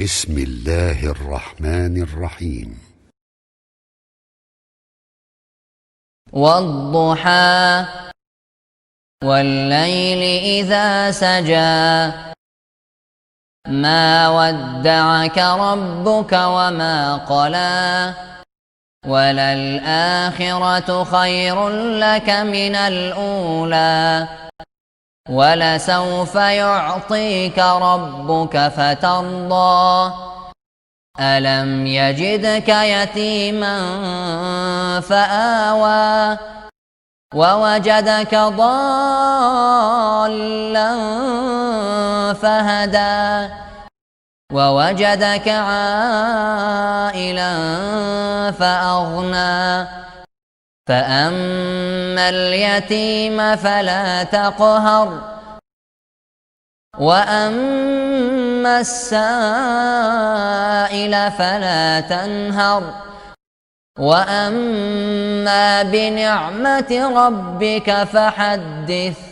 بسم الله الرحمن الرحيم. والضحى والليل إذا سجى ما ودعك ربك وما قلى وللآخرة خير لك من الأولى ولسوف يعطيك ربك فترضى ألم يجدك يتيما فآوى ووجدك ضالا فهدى ووجدك عائلا فأغنى فأما اليتيم فلا تقهر وأما السائل فلا تنهر وأما بنعمة ربك فحدث.